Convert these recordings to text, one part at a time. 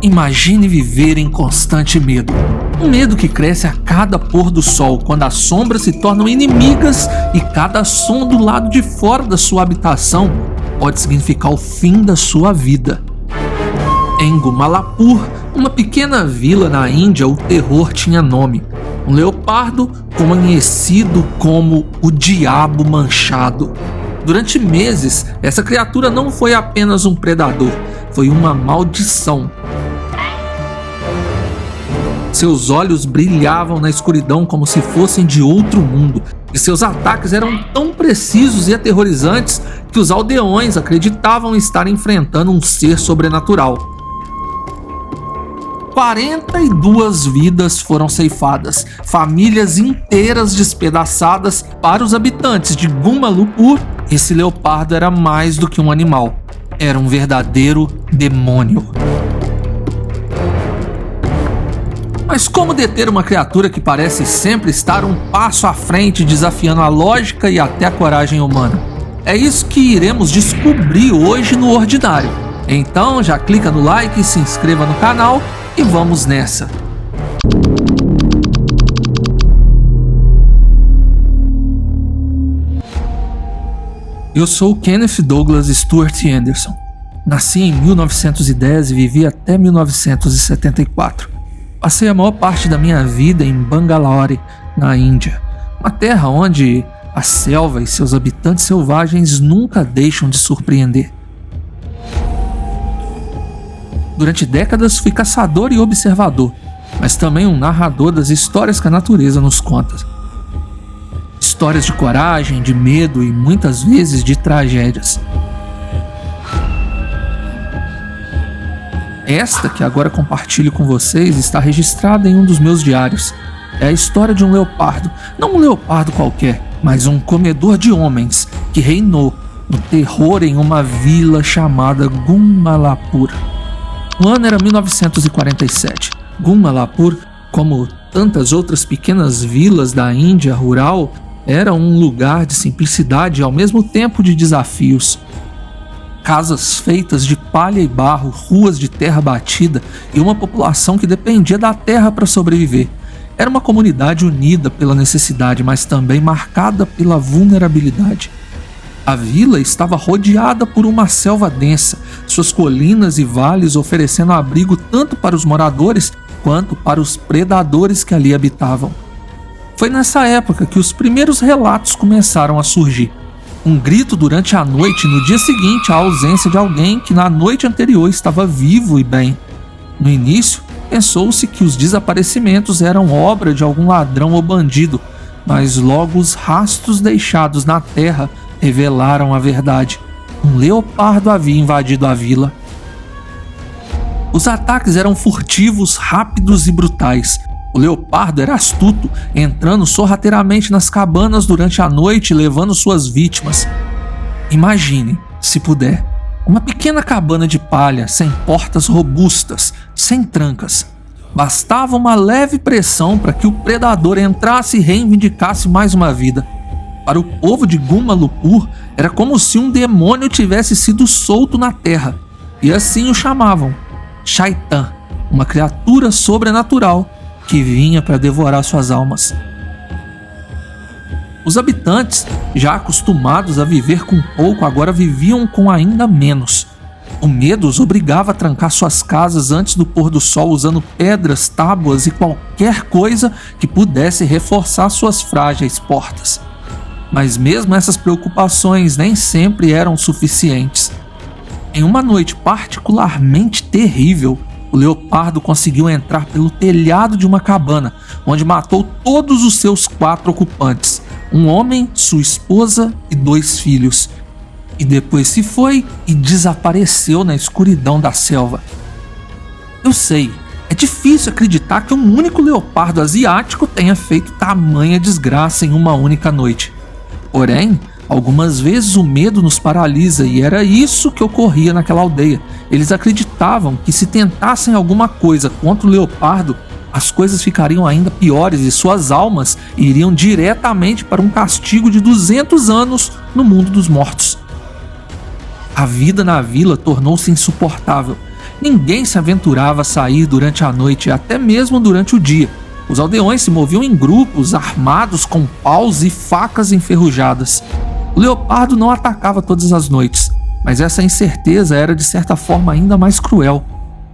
Imagine viver em constante medo. Um medo que cresce a cada pôr do sol, quando as sombras se tornam inimigas e cada som do lado de fora da sua habitação pode significar o fim da sua vida. Em Gumalapur, uma pequena vila na Índia, o terror tinha nome. Um leopardo conhecido como o Diabo Manchado. Durante meses, essa criatura não foi apenas um predador, foi uma maldição. Seus olhos brilhavam na escuridão como se fossem de outro mundo, e seus ataques eram tão precisos e aterrorizantes que os aldeões acreditavam estar enfrentando um ser sobrenatural. 42 vidas foram ceifadas, famílias inteiras despedaçadas. Para os habitantes de Gumalapur, esse leopardo era mais do que um animal, era um verdadeiro demônio. Mas como deter uma criatura que parece sempre estar um passo à frente, desafiando a lógica e até a coragem humana? É isso que iremos descobrir hoje no Ordinário. Então já clica no like, se inscreva no canal e vamos nessa! Eu sou Kenneth Douglas Stuart Anderson. Nasci em 1910 e vivi até 1974. Passei a maior parte da minha vida em Bangalore, na Índia, uma terra onde a selva e seus habitantes selvagens nunca deixam de surpreender. Durante décadas fui caçador e observador, mas também um narrador das histórias que a natureza nos conta. Histórias de coragem, de medo e muitas vezes de tragédias. Esta que agora compartilho com vocês está registrada em um dos meus diários. É a história de um leopardo, não um leopardo qualquer, mas um comedor de homens que reinou no terror em uma vila chamada Gumalapur. O ano era 1947. Gumalapur, como tantas outras pequenas vilas da Índia rural, era um lugar de simplicidade e ao mesmo tempo de desafios. Casas feitas de palha e barro, ruas de terra batida e uma população que dependia da terra para sobreviver. Era uma comunidade unida pela necessidade, mas também marcada pela vulnerabilidade. A vila estava rodeada por uma selva densa, suas colinas e vales oferecendo abrigo tanto para os moradores quanto para os predadores que ali habitavam. Foi nessa época que os primeiros relatos começaram a surgir. Um grito durante a noite e no dia seguinte a ausência de alguém que na noite anterior estava vivo e bem. No início, pensou-se que os desaparecimentos eram obra de algum ladrão ou bandido, mas logo os rastros deixados na terra revelaram a verdade. Um leopardo havia invadido a vila. Os ataques eram furtivos, rápidos e brutais. O leopardo era astuto, entrando sorrateiramente nas cabanas durante a noite e levando suas vítimas. Imagine, se puder, uma pequena cabana de palha, sem portas robustas, sem trancas. Bastava uma leve pressão para que o predador entrasse e reivindicasse mais uma vida. Para o povo de Gumalapur, era como se um demônio tivesse sido solto na terra, e assim o chamavam, Shaitan, uma criatura sobrenatural que vinha para devorar suas almas. Os habitantes, já acostumados a viver com pouco, agora viviam com ainda menos. O medo os obrigava a trancar suas casas antes do pôr do sol, usando pedras, tábuas e qualquer coisa que pudesse reforçar suas frágeis portas. Mas mesmo essas preocupações nem sempre eram suficientes. Em uma noite particularmente terrível, o leopardo conseguiu entrar pelo telhado de uma cabana, onde matou todos os seus 4 ocupantes, um homem, sua esposa e 2 filhos. E depois se foi e desapareceu na escuridão da selva. Eu sei, é difícil acreditar que um único leopardo asiático tenha feito tamanha desgraça em uma única noite. Porém, algumas vezes o medo nos paralisa e era isso que ocorria naquela aldeia. Eles acreditavam que se tentassem alguma coisa contra o leopardo, as coisas ficariam ainda piores e suas almas iriam diretamente para um castigo de 200 anos no mundo dos mortos. A vida na vila tornou-se insuportável Ninguém se aventurava a sair durante a noite e até mesmo durante o dia. Os aldeões se moviam em grupos, armados com paus e facas enferrujadas. O leopardo não atacava todas as noites, mas essa incerteza era de certa forma ainda mais cruel.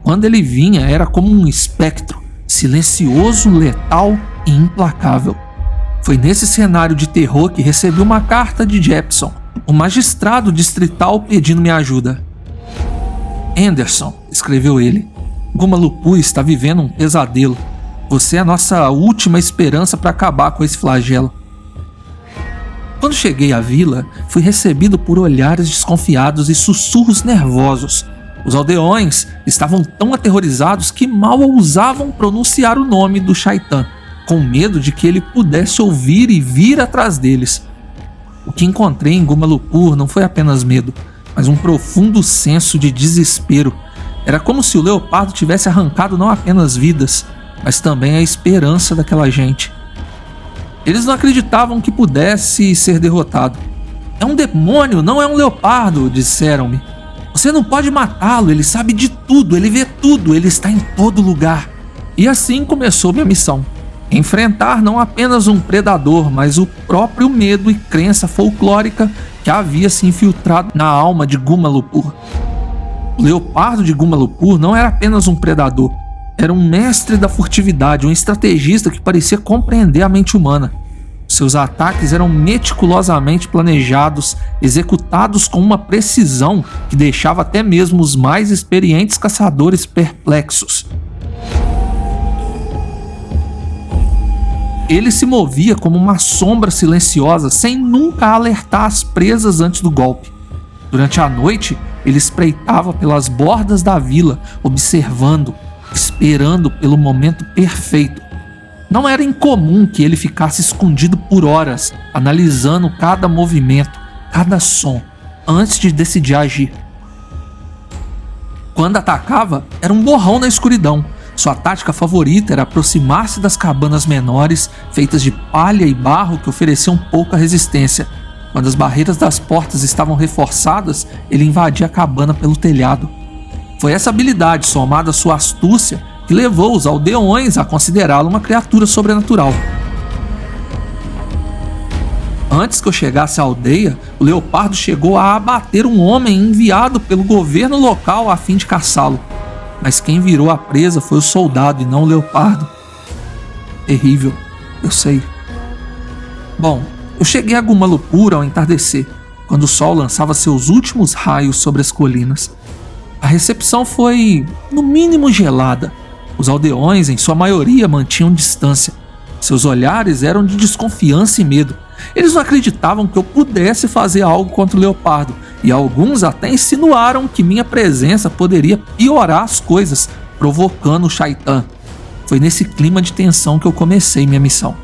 Quando ele vinha, era como um espectro, silencioso, letal e implacável. Foi nesse cenário de terror que recebi uma carta de Jepson, o magistrado distrital, pedindo minha ajuda. Anderson, escreveu ele, Guma-Lupu está vivendo um pesadelo. Você é a nossa última esperança para acabar com esse flagelo. Quando cheguei à vila, fui recebido por olhares desconfiados e sussurros nervosos. Os aldeões estavam tão aterrorizados que mal ousavam pronunciar o nome do Shaitan, com medo de que ele pudesse ouvir e vir atrás deles. O que encontrei em Guma-Lupu não foi apenas medo, mas um profundo senso de desespero. Era como se o leopardo tivesse arrancado não apenas vidas, mas também a esperança daquela gente. Eles não acreditavam que pudesse ser derrotado. É um demônio, não é um leopardo, disseram-me. Você não pode matá-lo, ele sabe de tudo, ele vê tudo, ele está em todo lugar. E assim começou minha missão. Enfrentar não apenas um predador, mas o próprio medo e crença folclórica que havia se infiltrado na alma de Guma-Lupu. O leopardo de Guma-Lupu não era apenas um predador. Era um mestre da furtividade, um estrategista que parecia compreender a mente humana. Seus ataques eram meticulosamente planejados, executados com uma precisão que deixava até mesmo os mais experientes caçadores perplexos. Ele se movia como uma sombra silenciosa, sem nunca alertar as presas antes do golpe. Durante a noite, ele espreitava pelas bordas da vila, observando, esperando pelo momento perfeito. Não era incomum que ele ficasse escondido por horas, analisando cada movimento, cada som, antes de decidir agir. Quando atacava, era um borrão na escuridão. Sua tática favorita era aproximar-se das cabanas menores, feitas de palha e barro que ofereciam pouca resistência. Quando as barreiras das portas estavam reforçadas, ele invadia a cabana pelo telhado. Foi essa habilidade, somada à sua astúcia, que levou os aldeões a considerá-lo uma criatura sobrenatural. Antes que eu chegasse à aldeia, o leopardo chegou a abater um homem enviado pelo governo local a fim de caçá-lo. Mas quem virou a presa foi o soldado e não o leopardo. Terrível, eu sei. Bom, eu cheguei a Guma-Lupu ao entardecer, quando o sol lançava seus últimos raios sobre as colinas. A recepção foi, no mínimo, gelada. Os aldeões, em sua maioria, mantinham distância. Seus olhares eram de desconfiança e medo. Eles não acreditavam que eu pudesse fazer algo contra o leopardo, e alguns até insinuaram que minha presença poderia piorar as coisas, provocando o Shaitan. Foi nesse clima de tensão que eu comecei minha missão.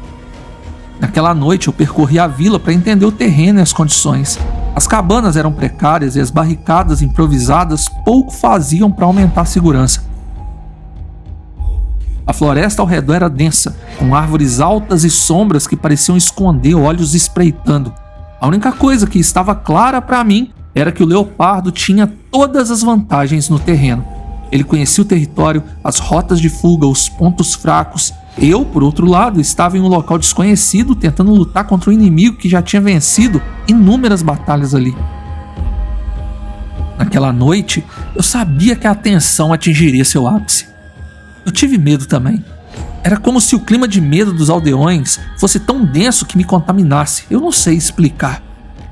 Naquela noite eu percorri a vila para entender o terreno e as condições. As cabanas eram precárias e as barricadas improvisadas pouco faziam para aumentar a segurança. A floresta ao redor era densa, com árvores altas e sombras que pareciam esconder olhos espreitando. A única coisa que estava clara para mim era que o leopardo tinha todas as vantagens no terreno. Ele conhecia o território, as rotas de fuga, os pontos fracos. Eu, por outro lado, estava em um local desconhecido, tentando lutar contra um inimigo que já tinha vencido inúmeras batalhas ali. Naquela noite, eu sabia que a tensão atingiria seu ápice. Eu tive medo também. Era como se o clima de medo dos aldeões fosse tão denso que me contaminasse. Eu não sei explicar.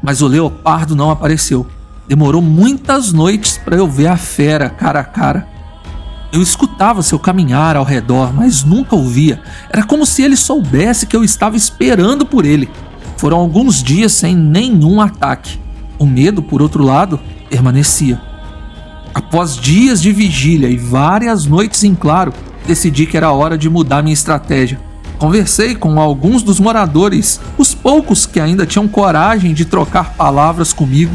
Mas o leopardo não apareceu. Demorou muitas noites para eu ver a fera cara a cara. Eu escutava seu caminhar ao redor, mas nunca o via. Era como se ele soubesse que eu estava esperando por ele. Foram alguns dias sem nenhum ataque. O medo, por outro lado, permanecia. Após dias de vigília e várias noites em claro, decidi que era hora de mudar minha estratégia. Conversei com alguns dos moradores, os poucos que ainda tinham coragem de trocar palavras comigo.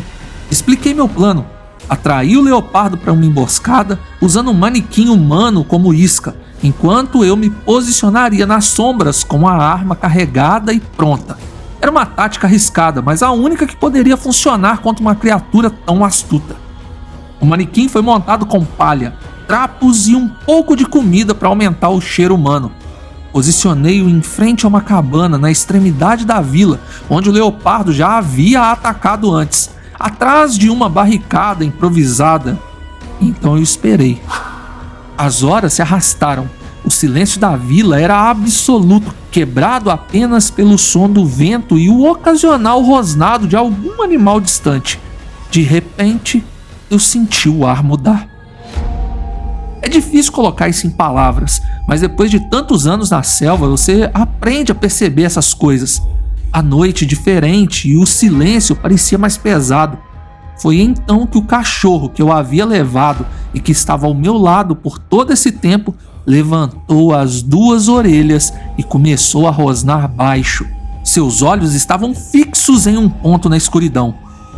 Expliquei meu plano. Atraí o leopardo para uma emboscada, usando um manequim humano como isca, enquanto eu me posicionaria nas sombras com a arma carregada e pronta. Era uma tática arriscada, mas a única que poderia funcionar contra uma criatura tão astuta. O manequim foi montado com palha. trapos e um pouco de comida para aumentar o cheiro humano. Posicionei-o em frente a uma cabana na extremidade da vila, onde o leopardo já havia atacado antes, atrás de uma barricada improvisada. Então eu esperei. As horas se arrastaram. O silêncio da vila era absoluto, quebrado apenas pelo som do vento e o ocasional rosnado de algum animal distante. De repente, eu senti o ar mudar. É difícil colocar isso em palavras, mas depois de tantos anos na selva, você aprende a perceber essas coisas. A noite diferente e o silêncio parecia mais pesado. Foi então que o cachorro que eu havia levado e que estava ao meu lado por todo esse tempo levantou as duas orelhas e começou a rosnar baixo. Seus olhos estavam fixos em um ponto na escuridão.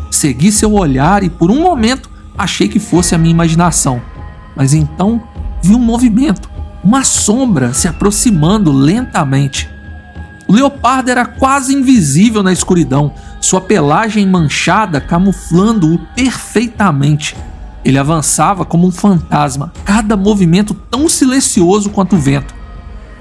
Segui seu olhar e por um momento achei que fosse a minha imaginação. Mas então vi um movimento, uma sombra se aproximando lentamente. O leopardo era quase invisível na escuridão, sua pelagem manchada camuflando-o perfeitamente. Ele avançava como um fantasma, cada movimento tão silencioso quanto o vento.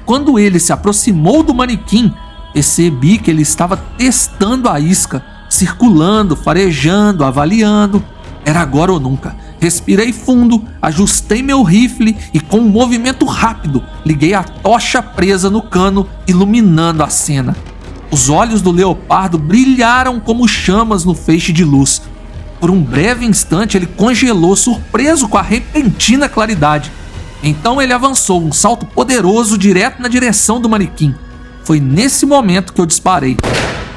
Quando ele se aproximou do manequim, percebi que ele estava testando a isca, circulando, farejando, avaliando. Era agora ou nunca. Respirei fundo, ajustei meu rifle e com um movimento rápido, liguei a tocha presa no cano, iluminando a cena. Os olhos do leopardo brilharam como chamas no feixe de luz. Por um breve instante ele congelou, surpreso com a repentina claridade. Então ele avançou, um salto poderoso direto na direção do manequim. Foi nesse momento que eu disparei.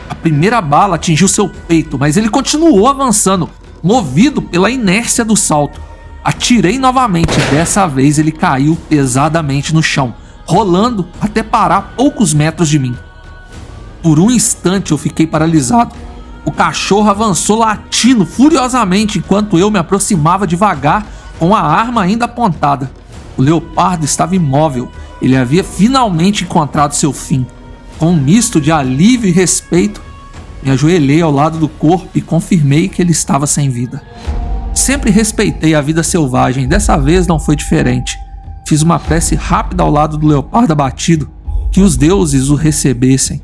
A primeira bala atingiu seu peito, mas ele continuou avançando, movido pela inércia do salto. Atirei novamente e dessa vez ele caiu pesadamente no chão, rolando até parar a poucos metros de mim. Por um instante eu fiquei paralisado. O cachorro avançou latindo furiosamente enquanto eu me aproximava devagar com a arma ainda apontada. O leopardo estava imóvel. Ele havia finalmente encontrado seu fim. Com um misto de alívio e respeito, me ajoelhei ao lado do corpo e confirmei que ele estava sem vida. Sempre respeitei a vida selvagem, dessa vez não foi diferente. Fiz uma prece rápida ao lado do leopardo abatido, que os deuses o recebessem.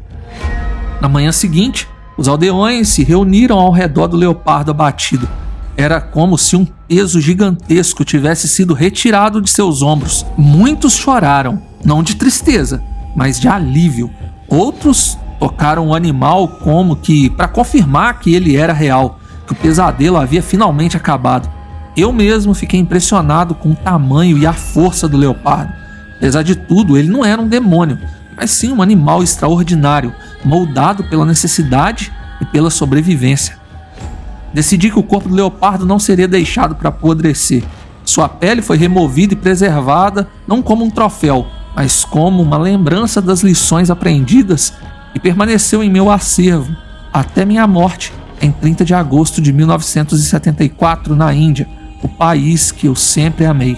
Na manhã seguinte, os aldeões se reuniram ao redor do leopardo abatido. Era como se um peso gigantesco tivesse sido retirado de seus ombros. Muitos choraram, não de tristeza, mas de alívio. Outros tocaram o animal como que para confirmar que ele era real, que o pesadelo havia finalmente acabado. Eu mesmo fiquei impressionado com o tamanho e a força do leopardo. Apesar de tudo, ele não era um demônio, mas sim um animal extraordinário, moldado pela necessidade e pela sobrevivência. Decidi que o corpo do leopardo não seria deixado para apodrecer. Sua pele foi removida e preservada não como um troféu, mas como uma lembrança das lições aprendidas e permaneceu em meu acervo até minha morte em 30 de agosto de 1974 na Índia, o país que eu sempre amei.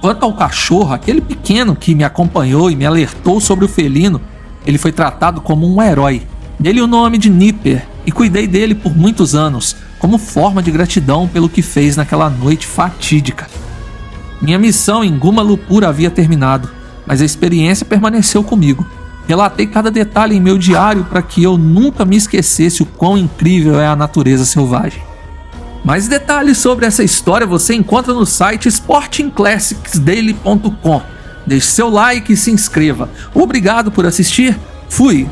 Quanto ao cachorro, aquele pequeno que me acompanhou e me alertou sobre o felino, ele foi tratado como um herói. Dei-lhe o nome de Nipper e cuidei dele por muitos anos, como forma de gratidão pelo que fez naquela noite fatídica. Minha missão em Guma Lupur havia terminado, mas a experiência permaneceu comigo. Relatei cada detalhe em meu diário para que eu nunca me esquecesse o quão incrível é a natureza selvagem. Mais detalhes sobre essa história você encontra no site sportingclassicsdaily.com. Deixe seu like e se inscreva. Obrigado por assistir. Fui!